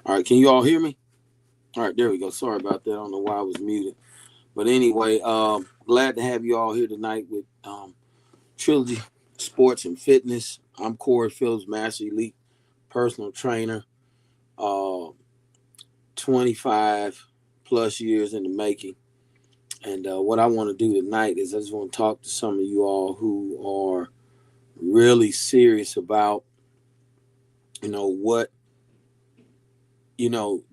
All right, can you all hear me? All right, there we go. Sorry about that. I don't know why I was muted. But anyway, glad to have you all here tonight with Trilogy Sports and Fitness. I'm Corey Phillips, Master Elite Personal Trainer. Uh, 25 plus years in the making. And what I want to do tonight is I just want to talk to some of you all who are really serious about, what,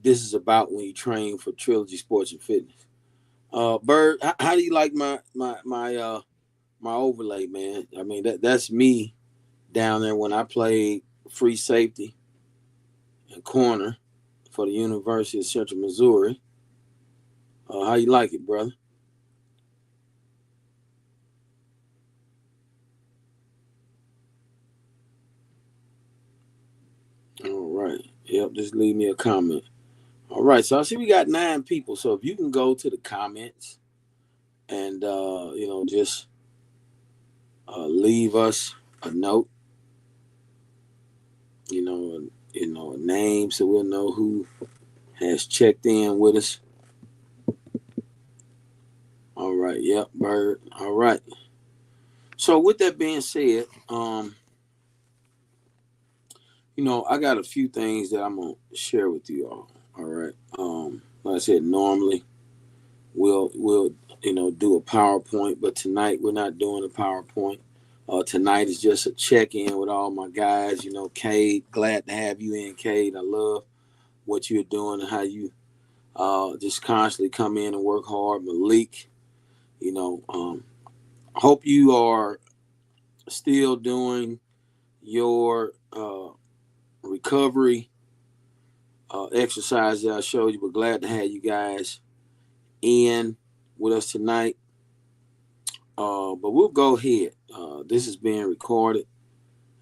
this is about when you train for Trilogy Sports and Fitness. Bird, how do you like my overlay, man? I mean, that's me down there when I played free safety and corner for the University of Central Missouri. How you like it, brother? All right. Yep, just leave me a comment. All right, so I see we got 9 people. So if you can go to the comments and just leave us a note, a name, so we'll know who has checked in with us. All right, yep, Bird. All right. So with that being said, I got a few things that I'm gonna share with you all. All right. Like I said, normally we'll do a PowerPoint, but tonight we're not doing a PowerPoint. Tonight is just a check-in with all my guys. Cade, glad to have you in, Cade. I love what you're doing and how you just constantly come in and work hard. Malik, hope you are still doing your recovery exercise that I showed you, but glad to have you guys in with us tonight. But we'll go ahead. This is being recorded.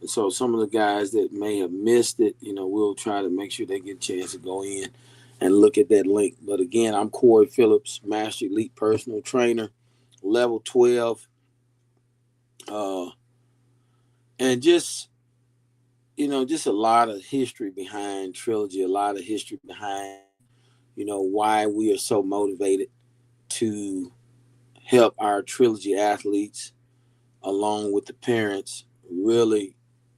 And so some of the guys that may have missed it, we'll try to make sure they get a chance to go in and look at that link. But again, I'm Corey Phillips, Master Elite Personal Trainer, level 12. And just a lot of history behind Trilogy, a lot of history behind, why we are so motivated to help our Trilogy athletes along with the parents really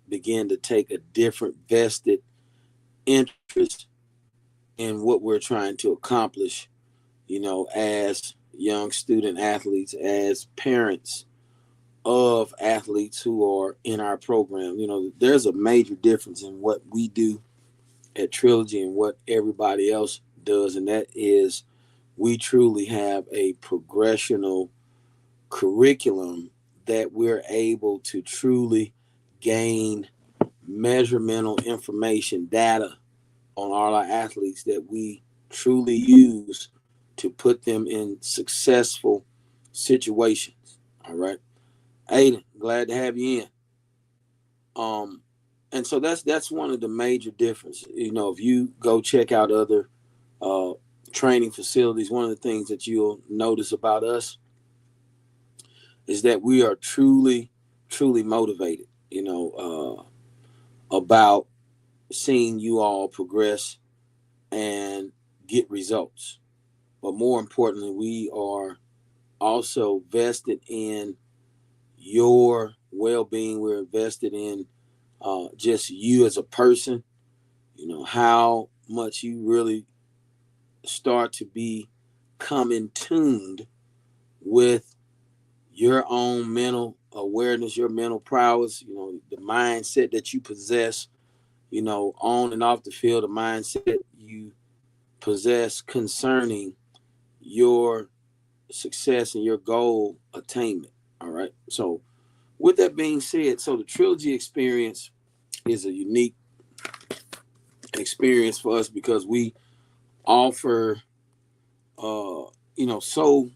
begin to take a different vested interest in what we're trying to accomplish, as young student athletes, as parents of athletes who are in our program. There's a major difference in what we do at Trilogy and what everybody else does, and that is we truly have a progressional curriculum that we're able to truly gain measuramental information, data on all our athletes that we truly use to put them in successful situations. All right. Aiden, glad to have you in. And so that's one of the major differences. If you go check out other uh, training facilities, one of the things that you'll notice about us is that we are truly, truly motivated, about seeing you all progress and get results. But more importantly, we are also vested in your well-being. We're invested in just you as a person, how much you really start to be coming tuned with your own mental awareness, your mental prowess, the mindset that you possess, on and off the field, the mindset you possess concerning your success and your goal attainment. All right. So, with that being said, so the Trilogy experience is a unique experience for us because we offer, so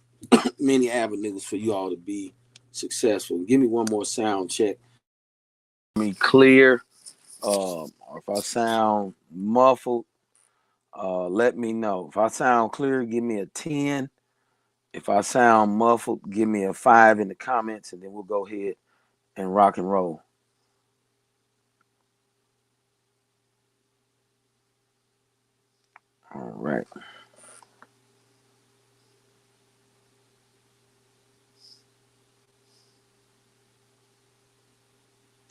many avenues for you all to be successful. Give me one more sound check. I mean, clear, or if I sound muffled, let me know. If I sound clear, give me a 10. If I sound muffled, give me a 5 in the comments, and then we'll go ahead and rock and roll. All right.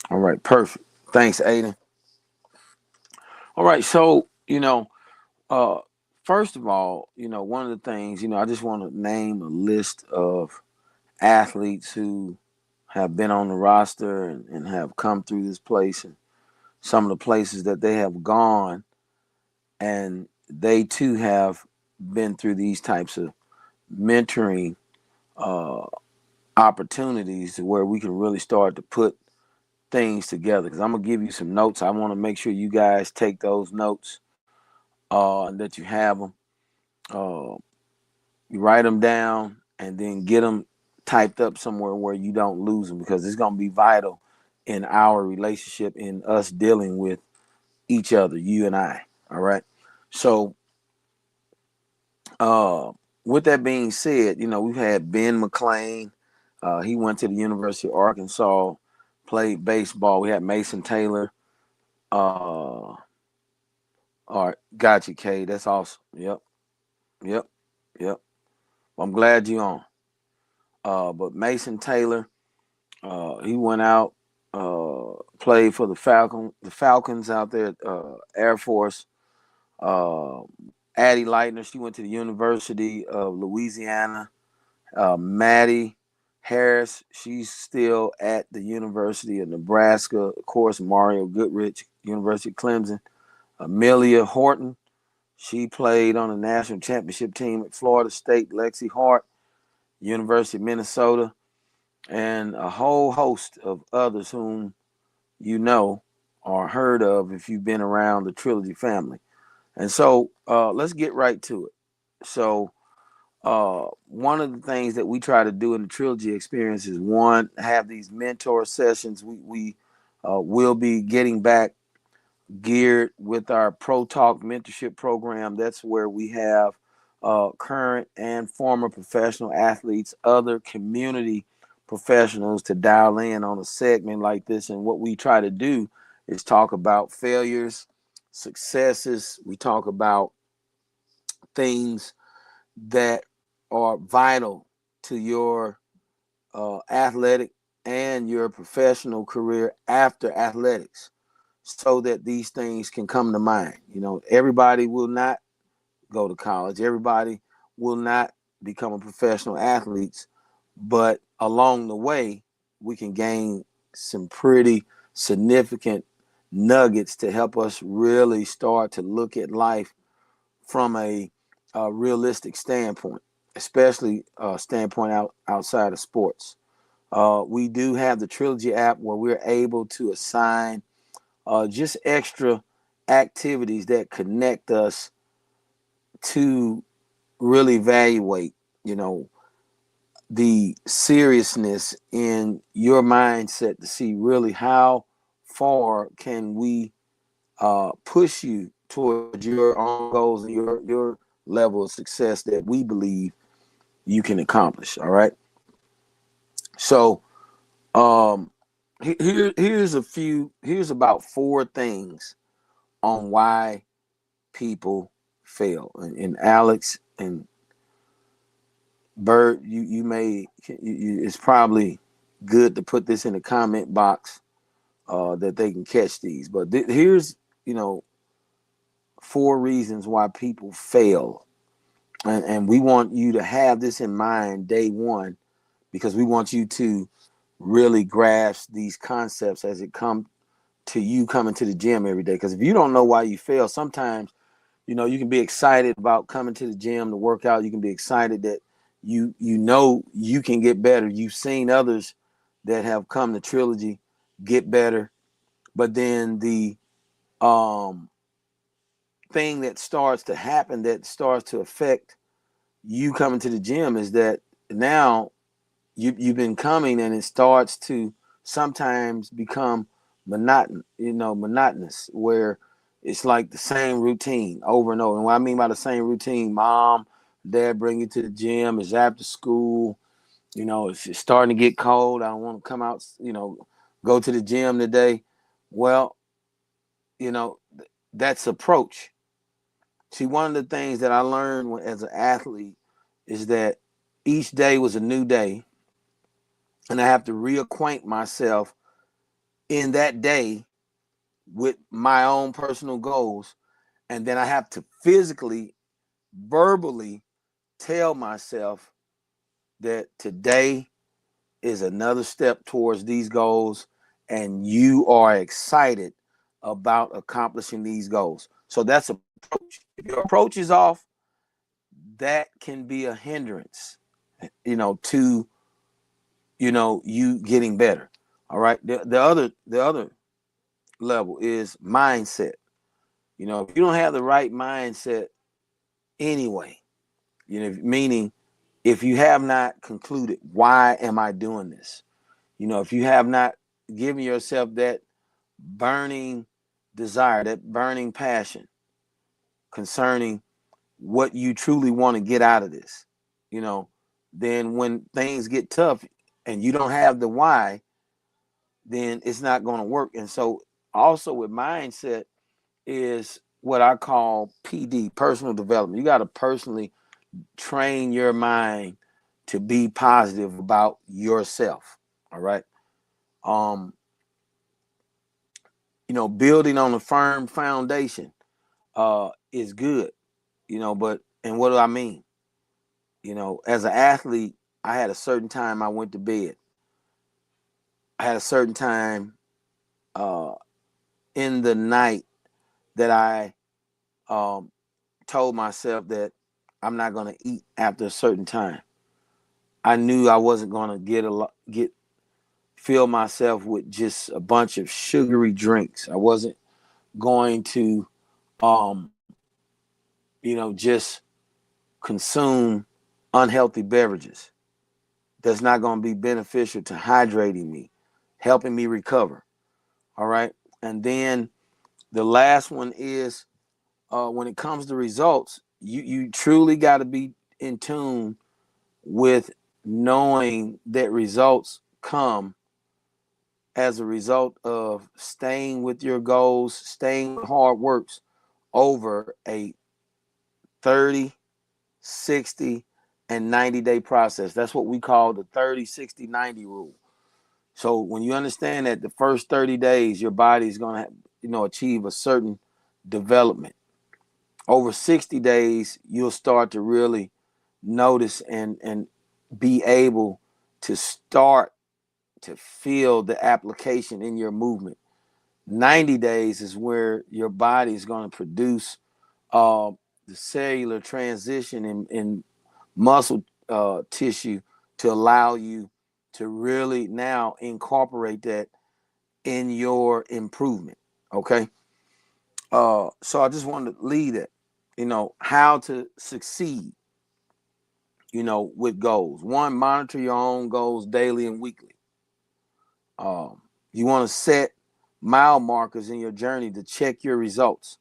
All right. Perfect. Thanks, Aiden. All right. So, uh, first of all, one of the things, I just want to name a list of athletes who have been on the roster and have come through this place and some of the places that they have gone. And they too have been through these types of mentoring uh, opportunities where we can really start to put things together. Because I'm going to give you some notes. I want to make sure you guys take those notes and that you have them. Uh, you write them down and then get them typed up somewhere where you don't lose them, because it's going to be vital in our relationship, in us dealing with each other, you and I. All right. So, uh, with that being said, we've had Ben McClain. He went to the University of Arkansas, played baseball. We had Mason Taylor. All right, got you, Kay. That's awesome. Yep, yep, yep. I'm glad you're on. But Mason Taylor, he went out, played for the Falcons out there, Air Force. Uh, Addie Lightner, she went to the University of Louisiana. Maddie Harris, she's still at the University of Nebraska. Of course, Mario Goodrich, University of Clemson. Amelia Horton, she played on the national championship team at Florida State. Lexi Hart, University of Minnesota, and a whole host of others whom you know or heard of if you've been around the Trilogy family. And so let's get right to it. So one of the things that we try to do in the Trilogy experience is, one, have these mentor sessions. We will be getting back geared with our Pro Talk mentorship program. That's where we have current and former professional athletes, other community professionals to dial in on a segment like this. And what we try to do is talk about failures, successes. We talk about things that are vital to your athletic and your professional career after athletics, so that these things can come to mind. Everybody will not go to college. Everybody will not become a professional athlete, but along the way, we can gain some pretty significant nuggets to help us really start to look at life from a realistic standpoint, especially standpoint outside of sports. We do have the Trilogy app where we're able to assign just extra activities that connect us to really evaluate, the seriousness in your mindset to see really how far can we push you towards your own goals and your level of success that we believe you can accomplish. All right. So um, here's about four things on why people fail. And Alex and Bert, it's probably good to put this in the comment box that they can catch these. But here's, four reasons why people fail. And we want you to have this in mind day one, because we want you to really grasp these concepts as it comes to you coming to the gym every day. Because if you don't know why you fail, sometimes you can be excited about coming to the gym to work out. You can be excited that you can get better. You've seen others that have come to Trilogy get better, but then the thing that starts to happen, that starts to affect you coming to the gym, is that now you've been coming and it starts to sometimes become monotonous, where it's like the same routine over and over. And what I mean by the same routine, mom, dad bring you to the gym, it's after school, if it's starting to get cold, I don't want to come out, go to the gym today. Well, that's approach. See, one of the things that I learned as an athlete is that each day was a new day, and I have to reacquaint myself in that day with my own personal goals, and then I have to physically, verbally tell myself that today is another step towards these goals, and you are excited about accomplishing these goals. So that's approach. If your approach is off, that can be a hindrance, to you getting better. All right. The other level is mindset. If you don't have the right mindset anyway, meaning if you have not concluded, why am I doing this? If you have not given yourself that burning desire, that burning passion concerning what you truly want to get out of this, then when things get tough and you don't have the why, then it's not going to work. And so also with mindset is what I call PD, personal development. You got to personally train your mind to be positive about yourself. All right. Building on a firm foundation is good, but and what do I mean? As an athlete, I had a certain time I went to bed. I had a certain time uh, in the night that I told myself that I'm not going to eat after a certain time. I knew I wasn't going to fill myself with just a bunch of sugary drinks. I wasn't going to, just consume unhealthy beverages. That's not going to be beneficial to hydrating me, helping me recover. All right. And then the last one is when it comes to results, you truly got to be in tune with knowing that results come as a result of staying with your goals, staying with hard works over a 30, 60, and 90-day process. That's what we call the 30, 60, 90 rule. So when you understand that the first 30 days, your body is going to, achieve a certain development. Over 60 days, you'll start to really notice and be able to start to feel the application in your movement. 90 days is where your body is going to produce the cellular transition in muscle tissue to allow you to really now incorporate that in your improvement. Okay. So I just wanted to lead it, how to succeed, with goals. One, monitor your own goals daily and weekly. You want to set mile markers in your journey to check your results.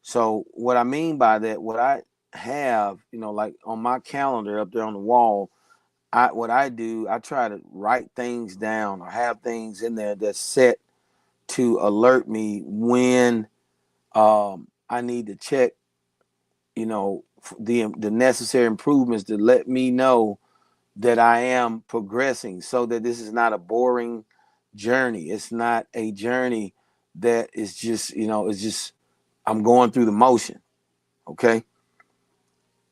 So what I mean by that, what I have, like on my calendar up there on the wall, what I do, I try to write things down or have things in there that's set to alert me when I need to check, the necessary improvements to let me know that I am progressing, so that this is not a boring journey. It's not a journey that is just, it's just I'm going through the motion. Okay.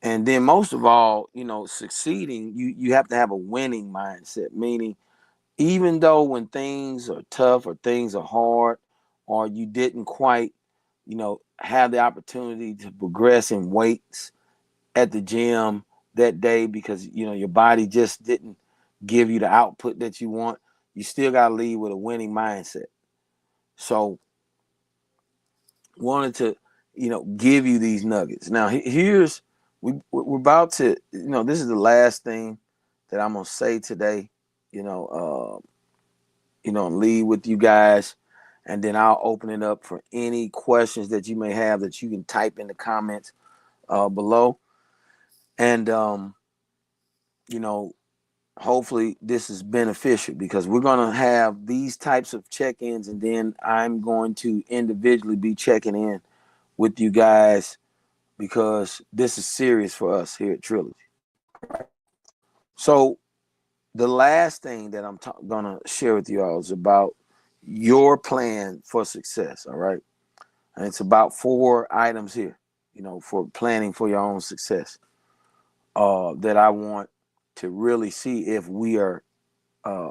And then most of all, succeeding, you have to have a winning mindset, meaning even though when things are tough or things are hard or you didn't quite, have the opportunity to progress in weights at the gym that day because, your body just didn't give you the output that you want, you still got to leave with a winning mindset. So wanted to, give you these nuggets. Now here's, we're about to, this is the last thing that I'm going to say today, leave with you guys. And then I'll open it up for any questions that you may have that you can type in the comments below. And, hopefully this is beneficial because we're going to have these types of check-ins. And then I'm going to individually be checking in with you guys because this is serious for us here at Trilogy. So the last thing that I'm gonna share with you all is about your plan for success. All right, and it's about 4 items here, for planning for your own success. That I want to really see if we are, uh,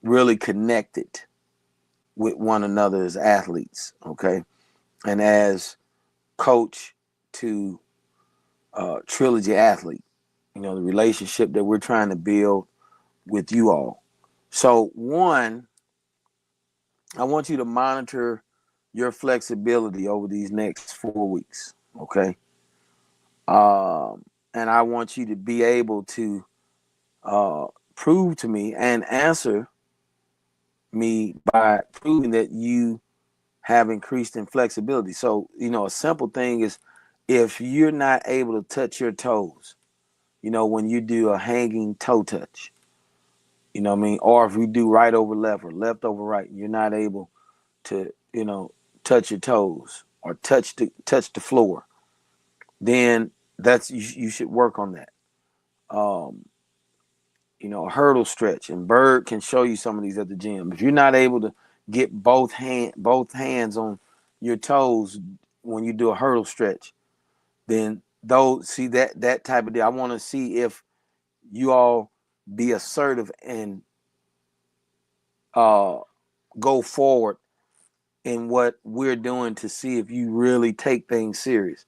really connected with one another as athletes. Okay, and as coach to Trilogy athlete, the relationship that we're trying to build with you all. So one, I want you to monitor your flexibility over these next 4 weeks. Okay. And I want you to be able to uh, prove to me and answer me by proving that you have increased in flexibility. So, a simple thing is if you're not able to touch your toes, when you do a hanging toe touch, what I mean? Or if we do right over left or left over right, you're not able to, touch your toes or touch the floor, then you should work on that. Um, a hurdle stretch, and Bird can show you some of these at the gym. If you're not able to get both hands on your toes when you do a hurdle stretch, then see that type of deal. I want to see if you all be assertive and go forward in what we're doing to see if you really take things serious.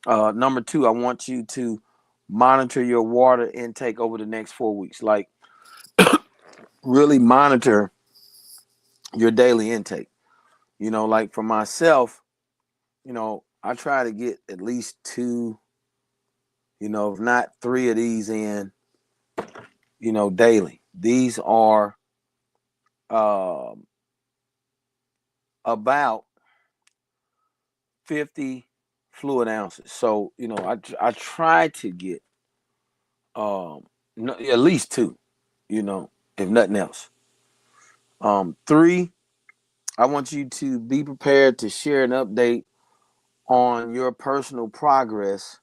Number 2, I want you to monitor your water intake over the next 4 weeks. Like, really monitor your daily intake. Like for myself, I try to get at least 2, if not 3 of these in, daily. These are about 50 fluid ounces. So, I try to get at least 2, if nothing else. 3, I want you to be prepared to share an update on your personal progress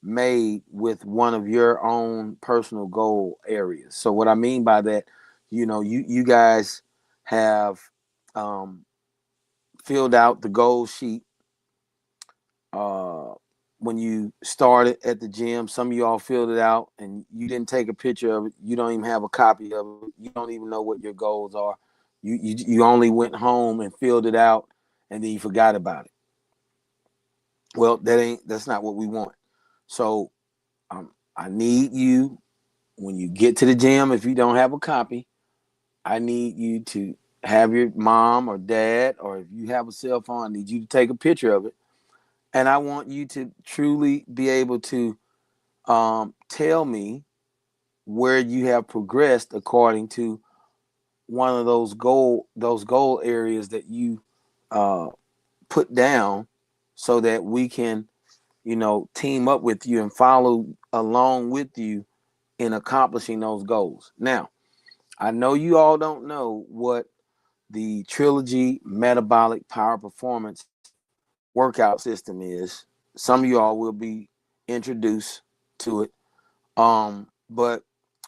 made with one of your own personal goal areas. So what I mean by that, you guys have filled out the goal sheet when you started at the gym. Some of y'all filled it out and you didn't take a picture of it. You don't even have a copy of it. You don't even know what your goals are. You only went home and filled it out and then you forgot about it. Well, that's not what we want. So I need you, when you get to the gym, if you don't have a copy, I need you to have your mom or dad, or if you have a cell phone, I need you to take a picture of it. And I want you to truly be able to tell me where you have progressed according to one of those goal areas that you put down, so that we can, team up with you and follow along with you in accomplishing those goals. Now, I know you all don't know what the Trilogy Metabolic Power Performance workout system is. Some of you all will be introduced to it. But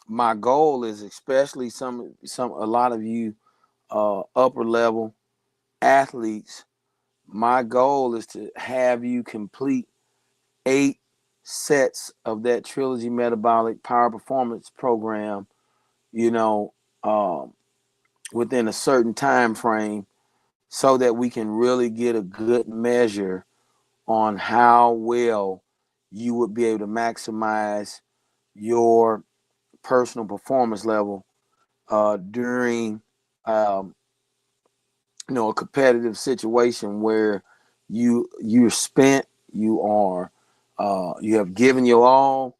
my goal is, especially a lot of you upper level athletes, my goal is to have you complete 8 sets of that Trilogy Metabolic Power Performance program, um, within a certain time frame, so that we can really get a good measure on how well you would be able to maximize your personal performance level during a competitive situation where you're spent, you have given your all,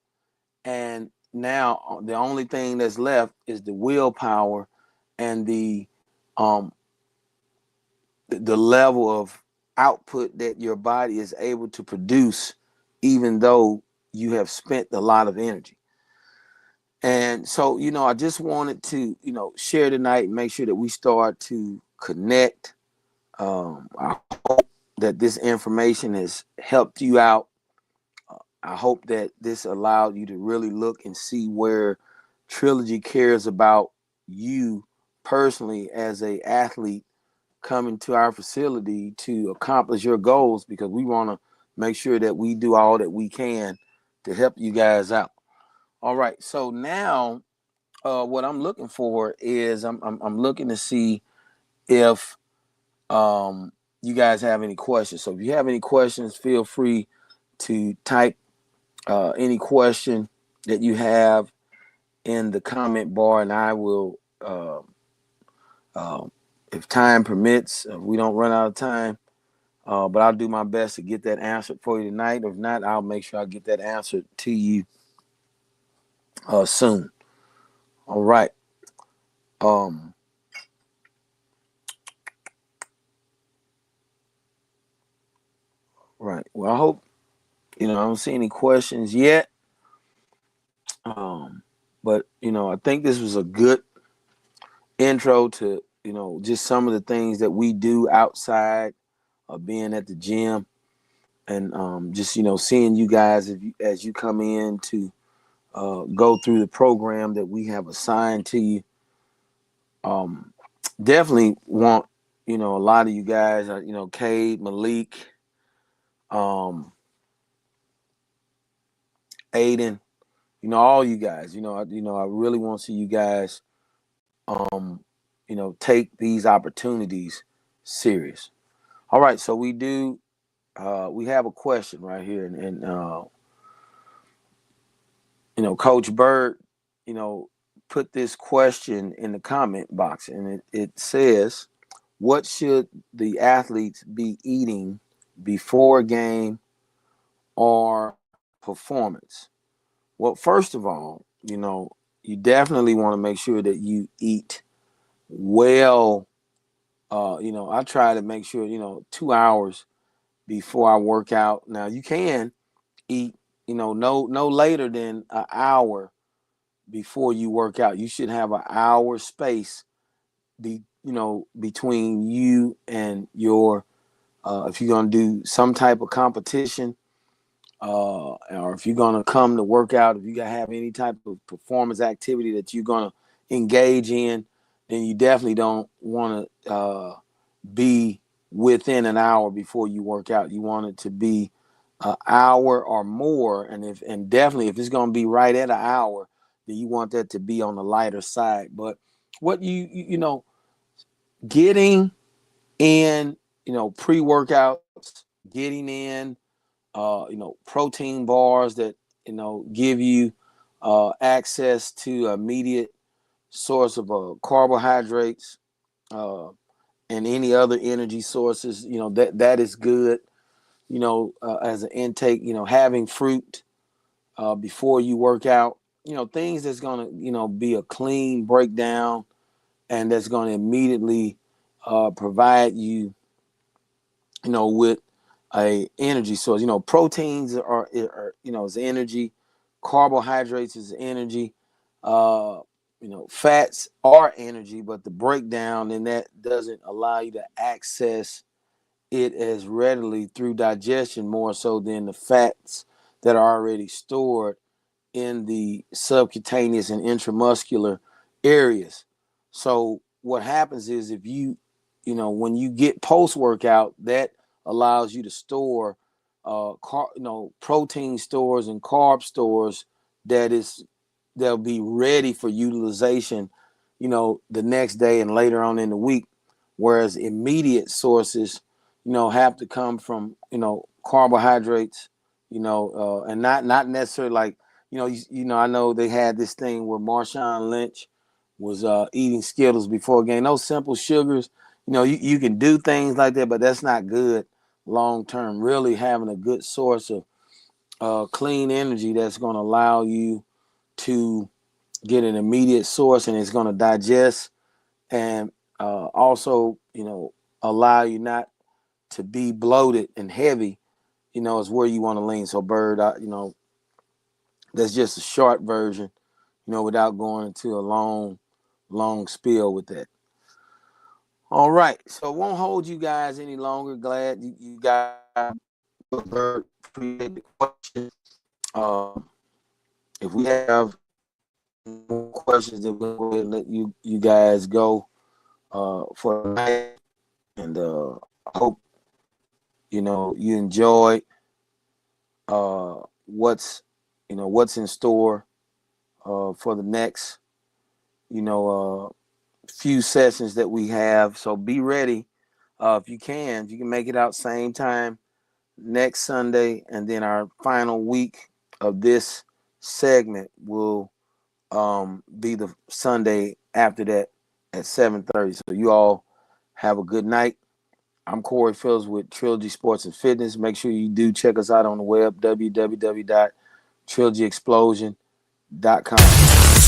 and now the only thing that's left is the willpower and the level of output that your body is able to produce, even though you have spent a lot of energy. And so, I just wanted to, share tonight and make sure that we start to connect. I hope that this information has helped you out. I hope that this allowed you to really look and see where Trilogy cares about you personally as a athlete coming to our facility to accomplish your goals, because we want to make sure that we do all that we can to help you guys out. All right, so now what I'm looking for is I'm looking to see if you guys have any questions. So if you have any questions, feel free to type any question that you have in the comment bar, and I will, uh, if time permits, if we don't run out of time, but I'll do my best to get that answered for you tonight. If not, I'll make sure I get that answered to you soon. All right. Right. Well, I hope, I don't see any questions yet. But, I think this was a good intro to, just some of the things that we do outside of being at the gym, and just, seeing you guys as you come in to go through the program that we have assigned to you. Definitely want, a lot of you guys, Cade, Malik, Aiden, all you guys, I really want to see you guys, take these opportunities serious. All right. So we have a question right here, and Coach Bird, put this question in the comment box, and it says, what should the athletes be eating before a game or performance? Well, first of all, you definitely want to make sure that you eat well. I try to make sure, 2 hours before I work out. Now you can eat, no later than an hour before you work out. You should have an hour space between you and your, if you're going to do some type of competition, or if you're going to come to work out, if you got to have any type of performance activity that you're going to engage in, then you definitely don't want to be within an hour before you work out. You want it to be an hour or more, and definitely if it's going to be right at an hour, then you want that to be on the lighter side. But what getting in, pre-workouts, getting in, protein bars that, give you access to immediate source of carbohydrates, and any other energy sources, that is good, as an intake, having fruit before you work out, things that's going to, be a clean breakdown, and that's going to immediately provide you, with a energy source. Proteins are is energy, carbohydrates is energy, fats are energy, but the breakdown in that doesn't allow you to access it as readily through digestion, more so than the fats that are already stored in the subcutaneous and intramuscular areas. So what happens is, if when you get post workout, that allows you to store protein stores and carb stores they'll be ready for utilization, the next day and later on in the week. Whereas immediate sources, have to come from, carbohydrates, and not necessarily like, I know they had this thing where Marshawn Lynch was eating Skittles before a game. Those simple sugars, you can do things like that, but that's not good long term. Really having a good source of clean energy that's going to allow you to get an immediate source, and it's going to digest, and also, allow you not to be bloated and heavy, is where you want to lean. So Bird, that's just a short version, without going into a long spiel with that. All right, so it won't hold you guys any longer. Glad you guys appreciate the question. If we have more questions, then we'll go ahead and let you guys go for tonight. And I hope you enjoyed what's what's in store for the next few sessions that we have. So be ready if you can make it out same time next Sunday, and then our final week of this segment will be the Sunday after that at 7:30. So you all have a good night. I'm Corey Phillips with Trilogy Sports and Fitness. Make sure you do check us out on the web, www.trilogyexplosion.com.